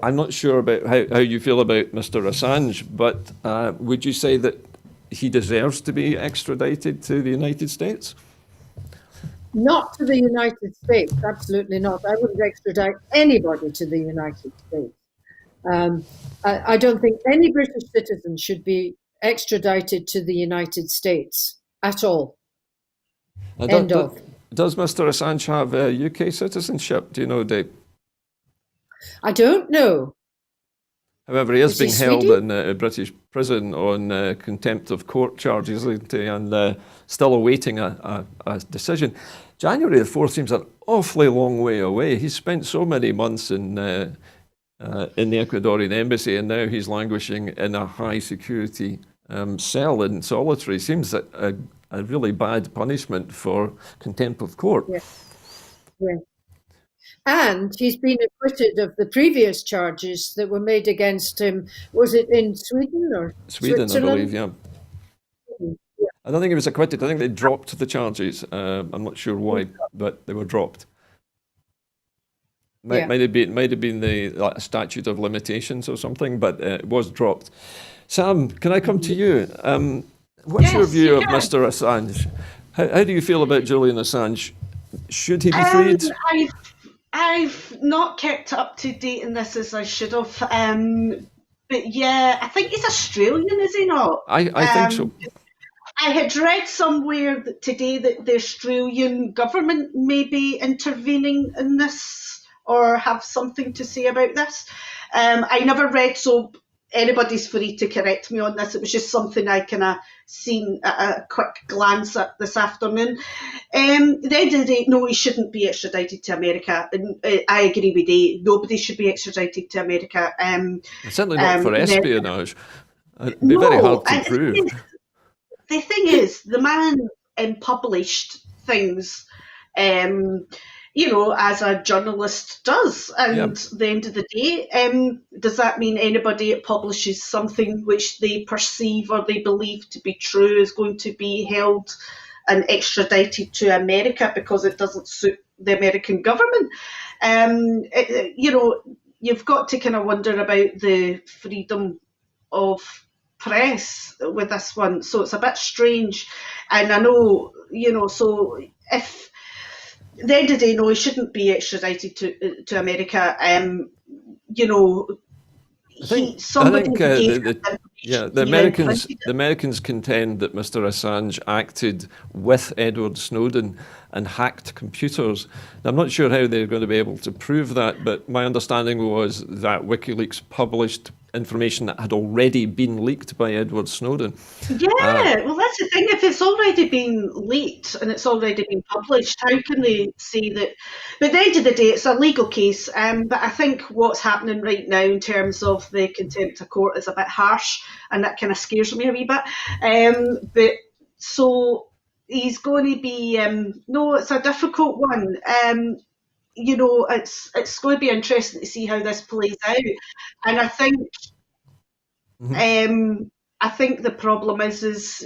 I'm not sure about how you feel about Mr. Assange, but would you say that he deserves to be extradited to the United States? Not to the United States, absolutely not. I wouldn't extradite anybody to the United States. I don't think any British citizen should be extradited to the United States at all. End of. Does Mr. Assange have UK citizenship? Do you know, Dave? I don't know. However, he is being held Sweden? in a British prison on contempt of court charges, isn't he? And still awaiting a decision. January the 4th seems an awfully long way away. He's spent so many months in the Ecuadorian embassy, and now he's languishing in a high security cell in solitary. Seems a really bad punishment for contempt of court. Yeah. Yeah. And he's been acquitted of the previous charges that were made against him. Was it in Sweden or Sweden, Switzerland? I believe, yeah. I don't think he was acquitted. I think they dropped the charges. I'm not sure why, but they were dropped. Might have been the statute of limitations or something, but it was dropped. Sam, can I come to you? What's your view of Mr. Assange? How do you feel about Julian Assange? Should he be freed? I've not kept up to date in this as I should have. But yeah, I think he's Australian, is he not? I think so. I had read somewhere today that the Australian government may be intervening in this or have something to say about this. I never read, so anybody's free to correct me on this. It was just something I kind of seen at a quick glance at this afternoon. At the end of the day, no, he shouldn't be extradited to America. And I agree with Dave. Nobody should be extradited to America. Certainly not for espionage. It'd be very hard to prove. The thing is, the man published things, as a journalist does. And at the end of the day, does that mean anybody that publishes something which they perceive or they believe to be true is going to be held and extradited to America because it doesn't suit the American government? You've got to kind of wonder about the freedom of press with this one. So it's a bit strange. And I know, so if at the end of the day, no, he shouldn't be extradited to America. The Americans contend that Mr. Assange acted with Edward Snowden and hacked computers. Now, I'm not sure how they're going to be able to prove that, but my understanding was that WikiLeaks published information that had already been leaked by Edward Snowden. Yeah, well, that's the thing. If it's already been leaked and it's already been published, how can they say that? But at the end of the day, it's a legal case. But I think what's happening right now in terms of the contempt of court is a bit harsh, and that kind of scares me a wee bit. But so he's going to be, no, it's a difficult one. It's going to be interesting to see how this plays out. And I think, I think the problem is,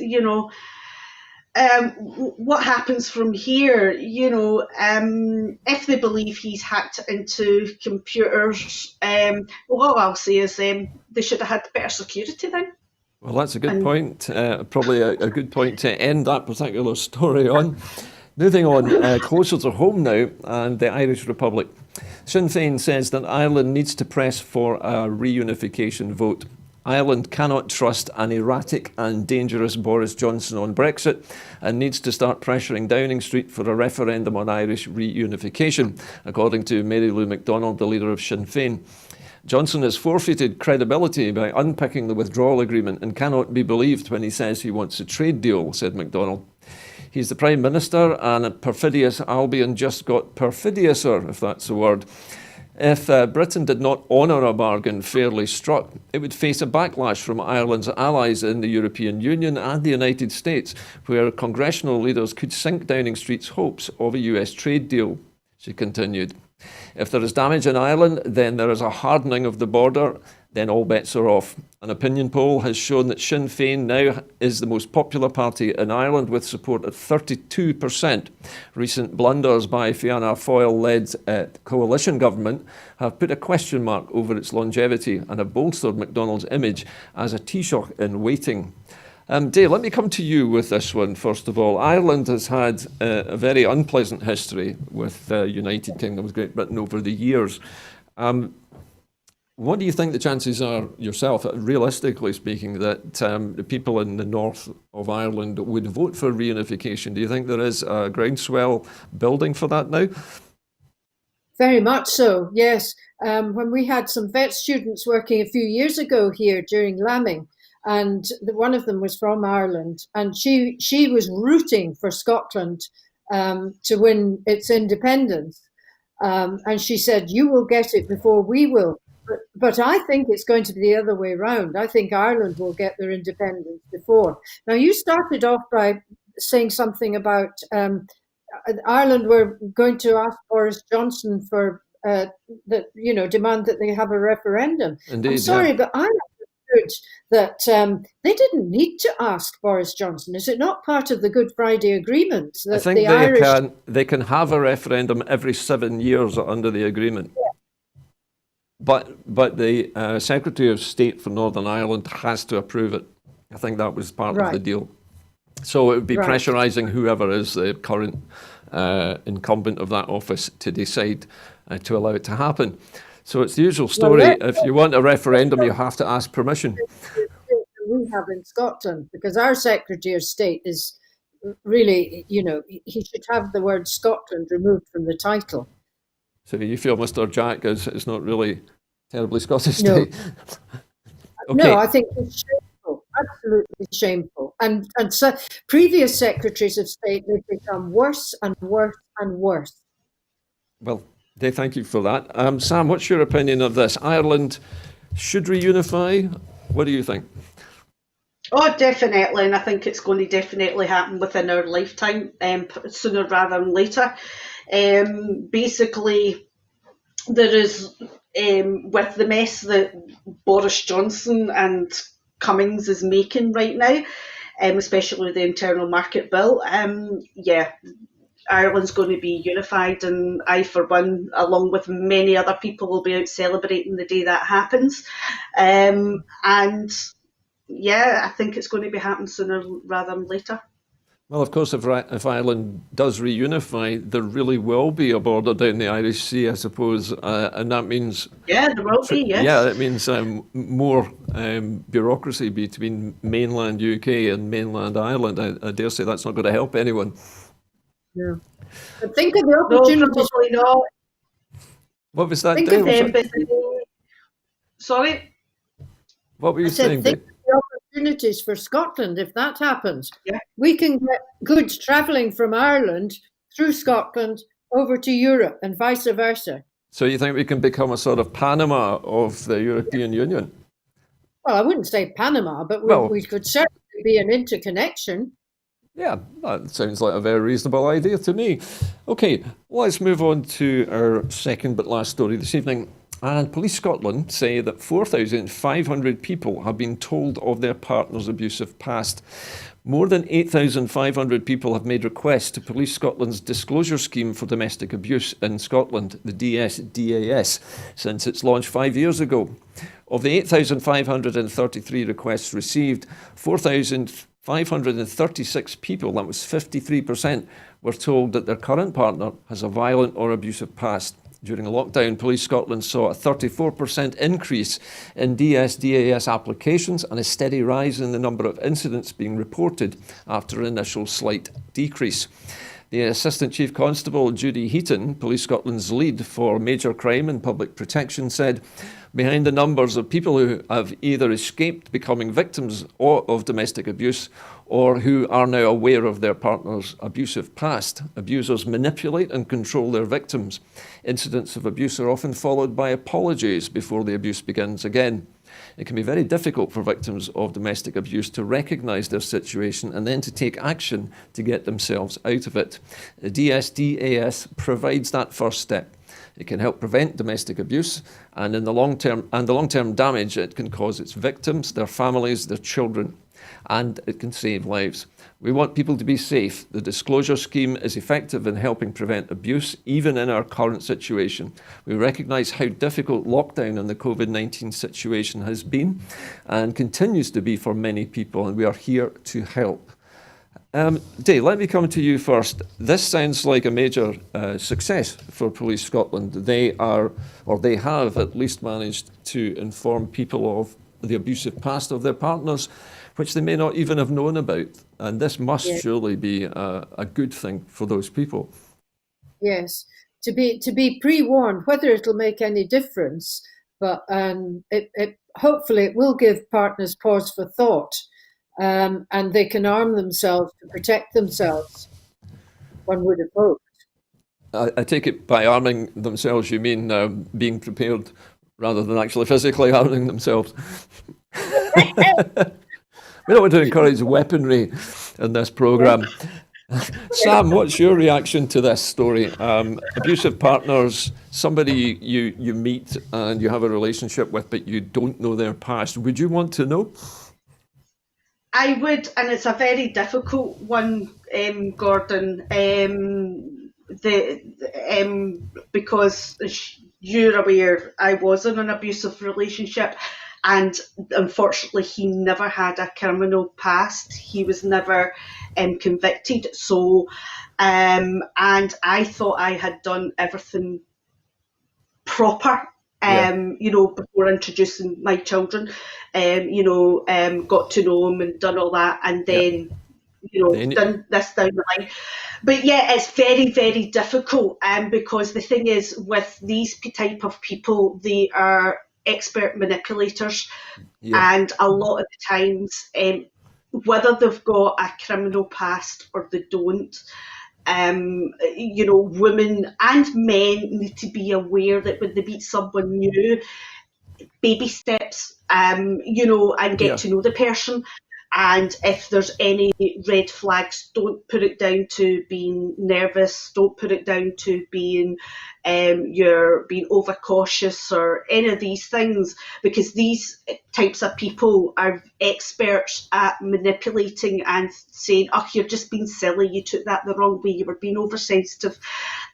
what happens from here? If they believe he's hacked into computers, what I'll say is they should have had better security then. Well, that's a good point. Probably a good point to end that particular story on. Moving on closer to home now, and the Irish Republic. Sinn Féin says that Ireland needs to press for a reunification vote. Ireland cannot trust an erratic and dangerous Boris Johnson on Brexit and needs to start pressuring Downing Street for a referendum on Irish reunification, according to Mary Lou McDonald, the leader of Sinn Féin. Johnson has forfeited credibility by unpicking the withdrawal agreement and cannot be believed when he says he wants a trade deal, said McDonald. He's the Prime Minister, and a perfidious Albion just got perfidiouser, if that's a word. If Britain did not honour a bargain fairly struck, it would face a backlash from Ireland's allies in the European Union and the United States, where congressional leaders could sink Downing Street's hopes of a US trade deal, she continued. If there is damage in Ireland, then there is a hardening of the border, then all bets are off. An opinion poll has shown that Sinn Féin now is the most popular party in Ireland, with support at 32%. Recent blunders by Fianna Fáil-led coalition government have put a question mark over its longevity and have bolstered McDonald's image as a Taoiseach in waiting. Dave, let me come to you with this one, first of all. Ireland has had a very unpleasant history with the United Kingdom, with Great Britain over the years. What do you think the chances are, yourself, realistically speaking, that the people in the north of Ireland would vote for reunification? Do you think there is a groundswell building for that now? Very much so, yes. When we had some vet students working a few years ago here during lambing, and one of them was from Ireland, and she was rooting for Scotland to win its independence. And she said, "You will get it before we will." But I think it's going to be the other way around. I think Ireland will get their independence before. Now, you started off by saying something about Ireland were going to ask Boris Johnson for demand that they have a referendum. Indeed, I'm sorry, but I understood that they didn't need to ask Boris Johnson. Is it not part of the Good Friday Agreement? That I think they can have a referendum every 7 years under the agreement. Yeah. But the Secretary of State for Northern Ireland has to approve it. I think that was part of the deal. So it would be pressurising whoever is the current incumbent of that office to decide to allow it to happen. So it's the usual story. If you want a referendum, you have to ask permission. We have in Scotland, because our Secretary of State is really, he should have the word Scotland removed from the title. So you feel Mr. Jack is not really terribly Scottish? No. Okay. No, I think it's shameful, absolutely shameful. And so previous Secretaries of State, they've become worse and worse and worse. Well, Dave, thank you for that. Sam, what's your opinion of this? Ireland should reunify? What do you think? Oh, definitely, and I think it's going to definitely happen within our lifetime, sooner rather than later. Basically, there is, with the mess that Boris Johnson and Cummings is making right now, especially with the internal market bill, Ireland's going to be unified, and I, for one, along with many other people, will be out celebrating the day that happens. And yeah, I think it's going to be happening sooner rather than later. Well, of course, if Ireland does reunify, there really will be a border down the Irish Sea, I suppose, and that means... Yeah, there will be, yes. Yeah, it means more bureaucracy between mainland UK and mainland Ireland. I dare say that's not going to help anyone. Yeah. But think of the opportunities. No, probably not. What was that, Think Dale? of the empathy. Sorry? What were you saying, Think of the opportunities for Scotland if that happens. Yeah. We can get goods travelling from Ireland through Scotland over to Europe and vice versa. So you think we can become a sort of Panama of the European Union? Well, I wouldn't say Panama, but we could certainly be an interconnection. Yeah, that sounds like a very reasonable idea to me. Okay, let's move on to our second but last story this evening. And Police Scotland say that 4,500 people have been told of their partner's abusive past. More than 8,500 people have made requests to Police Scotland's disclosure scheme for domestic abuse in Scotland, the DSDAS, since its launch 5 years ago. Of the 8,533 requests received, 4,536 people, that was 53%, were told that their current partner has a violent or abusive past. During lockdown, Police Scotland saw a 34% increase in DSDAS applications and a steady rise in the number of incidents being reported after an initial slight decrease. The Assistant Chief Constable, Judy Heaton, Police Scotland's lead for major crime and public protection, said, behind the numbers of people who have either escaped becoming victims of domestic abuse or who are now aware of their partner's abusive past, abusers manipulate and control their victims. Incidents of abuse are often followed by apologies before the abuse begins again. It can be very difficult for victims of domestic abuse to recognise their situation and then to take action to get themselves out of it. The DSDAS provides that first step. It can help prevent domestic abuse and the long-term damage it can cause its victims, their families, their children, and it can save lives. We want people to be safe. The disclosure scheme is effective in helping prevent abuse, even in our current situation. We recognise how difficult lockdown and the COVID-19 situation has been and continues to be for many people, and we are here to help. Dave, let me come to you first. This sounds like a major success for Police Scotland. They have at least managed to inform people of the abusive past of their partners, which they may not even have known about. And this must surely be a good thing for those people. Yes, to be pre-warned, whether it'll make any difference, but hopefully it will give partners pause for thought, and they can arm themselves to protect themselves, one would have hoped. I take it by arming themselves, you mean being prepared rather than actually physically arming themselves. We don't want to encourage weaponry in this programme. Sam, what's your reaction to this story? Abusive partners, somebody you meet and you have a relationship with, but you don't know their past. Would you want to know? I would, and it's a very difficult one, Gordon, because as you're aware, I was in an abusive relationship. And unfortunately, he never had a criminal past. He was never convicted. So, and I thought I had done everything proper, before introducing my children, got to know him and done all that. And then, done this down the line. But yeah, it's very, very difficult. Because the thing is, with these type of people, they are expert manipulators, and a lot of the times, whether they've got a criminal past or they don't, women and men need to be aware that when they meet someone new, baby steps, and get to know the person. And if there's any red flags, don't put it down to being nervous. Don't put it down to being you're being overcautious or any of these things, because these types of people are experts at manipulating and saying, "Oh, you're just being silly. You took that the wrong way. You were being oversensitive,"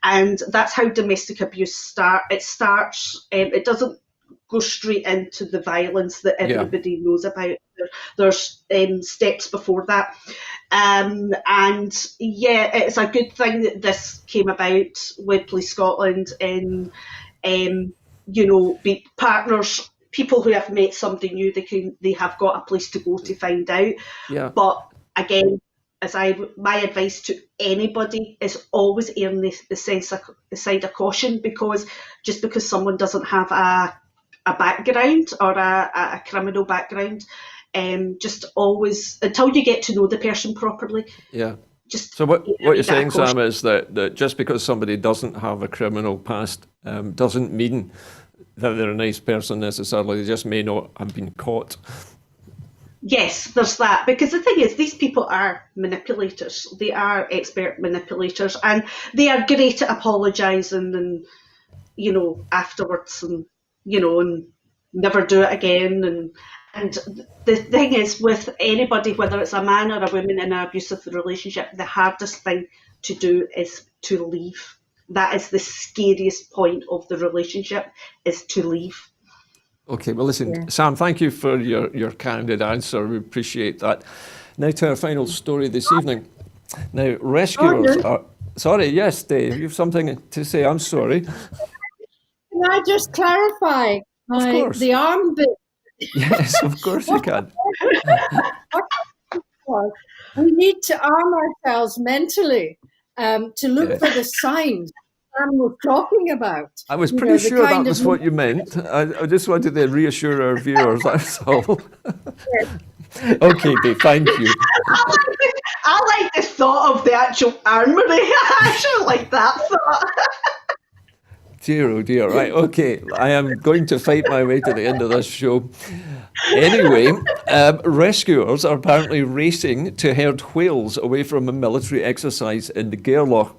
and that's how domestic abuse starts. It starts. It doesn't go straight into the violence that everybody knows about. There's steps before that. It's a good thing that this came about with Police Scotland and, be partners, people who have met somebody new, they have got a place to go to find out. Yeah. But again, my advice to anybody is always err on the side of caution, because just because someone doesn't have a background or a criminal background, just always, until you get to know the person properly. Yeah. So what you're saying, Sam, is that just because somebody doesn't have a criminal past doesn't mean that they're a nice person necessarily. They just may not have been caught. Yes, there's that. Because the thing is, these people are manipulators. They are expert manipulators, and they are great at apologising and, afterwards and, and never do it again. And the thing is, with anybody, whether it's a man or a woman in an abusive relationship, the hardest thing to do is to leave. That is the scariest point of the relationship, is to leave. Okay, well, listen, Sam, thank you for your candid answer. We appreciate that. Now to our final story this evening. Now, rescuers are... Sorry, yes, Dave, you have something to say. I'm sorry. I just clarify course. the arm bit? Yes, of course you can. Was we need to arm ourselves mentally to look Yes. for the signs Sam was talking about. I was You pretty know, the sure that kind was of- what you meant. I just wanted to reassure our viewers, that's all. Okay, Dave, thank you. I like the thought of the actual armory. I actually like that thought. Dear, oh dear. Right, okay. I am going to fight my way to the end of this show. Anyway, rescuers are apparently racing to herd whales away from a military exercise in the Gairloch.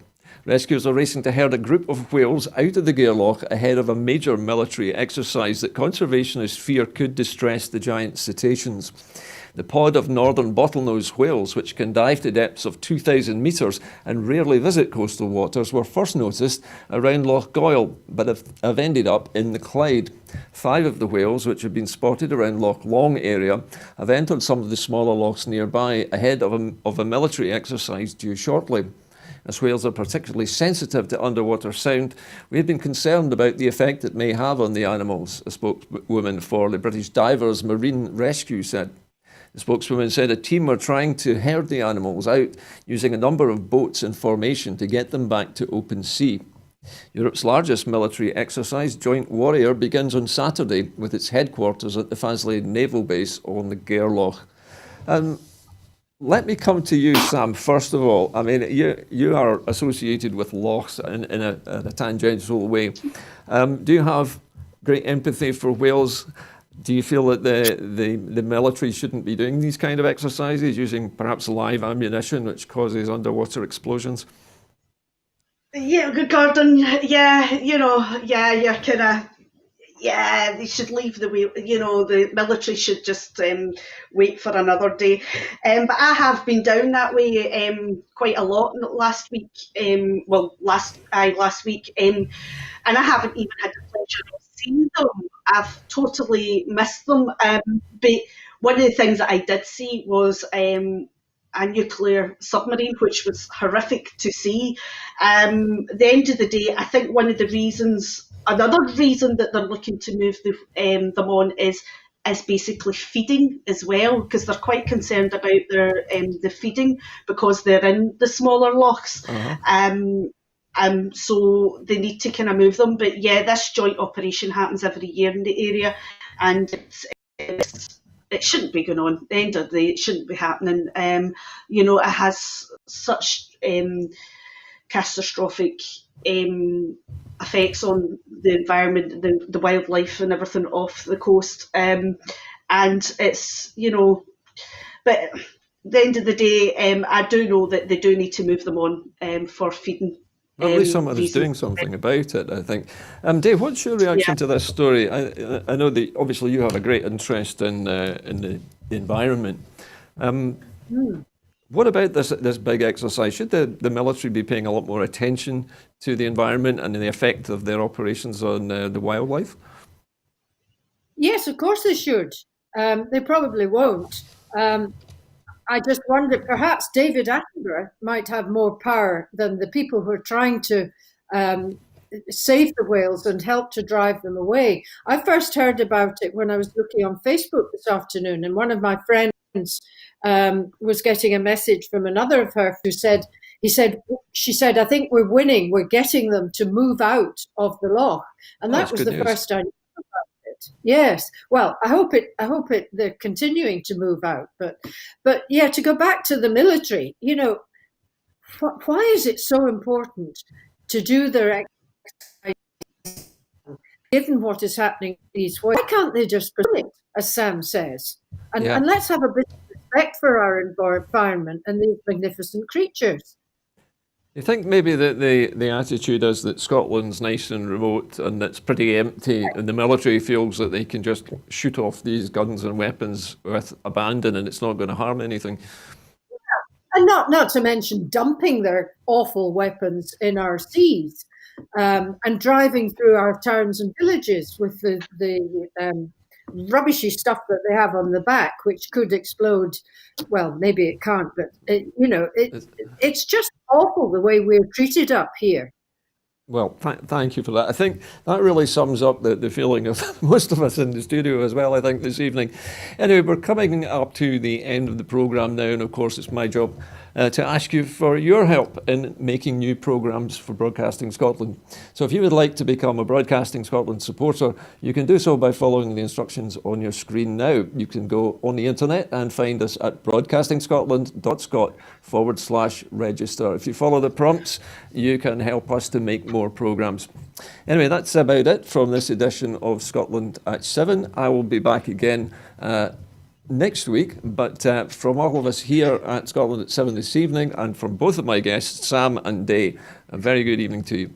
Rescuers are racing to herd a group of whales out of the Gairloch ahead of a major military exercise that conservationists fear could distress the giant cetaceans. The pod of northern bottlenose whales, which can dive to depths of 2,000 metres and rarely visit coastal waters, were first noticed around Loch Goil, but have ended up in the Clyde. 5 of the whales, which have been spotted around Loch Long area, have entered some of the smaller lochs nearby ahead of a military exercise due shortly. As whales are particularly sensitive to underwater sound, we have been concerned about the effect it may have on the animals, a spokeswoman for the British Divers Marine Rescue said. The spokeswoman said a team were trying to herd the animals out using a number of boats in formation to get them back to open sea. Europe's largest military exercise, Joint Warrior, begins on Saturday with its headquarters at the Faslane Naval Base on the Gairloch. Let me come to you, Sam, first of all. I mean, you are associated with lochs in a tangential way. Do you have great empathy for whales? Do you feel that the military shouldn't be doing these kind of exercises, using perhaps live ammunition, which causes underwater explosions? Yeah, good Gordon. Yeah, you're kind of. Yeah, they should leave the wheel. The military should just wait for another day. But I have been down that way quite a lot last week. Last week, and I haven't even had the pleasure of seeing them. I've totally missed them. But one of the things that I did see was a nuclear submarine, which was horrific to see. The end of the day, I think another reason that they're looking to move them on is basically feeding as well, because they're quite concerned about the feeding because they're in the smaller lochs. So they need to kind of move them. But yeah, this joint operation happens every year in the area, and it shouldn't be going on. At the end of the day, it shouldn't be happening. It has such catastrophic effects on the environment, the wildlife and everything off the coast. And it's, but at the end of the day, I do know that they do need to move them on for feeding. Well, at least someone is doing something about it, I think. Dave, what's your reaction to this story? I know that obviously you have a great interest in the environment. What about this big exercise? Should the military be paying a lot more attention to the environment and the effect of their operations on the wildlife? Yes, of course they should. They probably won't. I just wonder, perhaps David Attenborough might have more power than the people who are trying to save the whales and help to drive them away. I first heard about it when I was looking on Facebook this afternoon, and one of my friends was getting a message from another of her who said, she said, I think we're winning. We're getting them to move out of the loch. And that was the first I knew about it. Yes. Well, I hope they're continuing to move out. But yeah, to go back to the military, why is it so important to do their exercise given what is happening to these whales? Why can't they just protect it, as Sam says? And let's have a bit of respect for our environment and these magnificent creatures. You think maybe that the attitude is that Scotland's nice and remote and it's pretty empty, and the military feels that they can just shoot off these guns and weapons with abandon and it's not going to harm anything? And not to mention dumping their awful weapons in our seas, and driving through our towns and villages with the rubbishy stuff that they have on the back, which could explode. Well, maybe it can't, but it's just awful the way we're treated up here. Well, thank you for that. I think that really sums up the feeling of most of us in the studio as well, I think, this evening. Anyway, we're coming up to the end of the programme now, and of course it's my job to ask you for your help in making new programmes for Broadcasting Scotland. So if you would like to become a Broadcasting Scotland supporter, you can do so by following the instructions on your screen now. You can go on the internet and find us at broadcastingscotland.scot/register. If you follow the prompts, you can help us to make more programmes. Anyway, that's about it from this edition of Scotland at 7. I will be back again next week, but from all of us here at Scotland at 7 this evening, and from both of my guests, Sam and Day, a very good evening to you.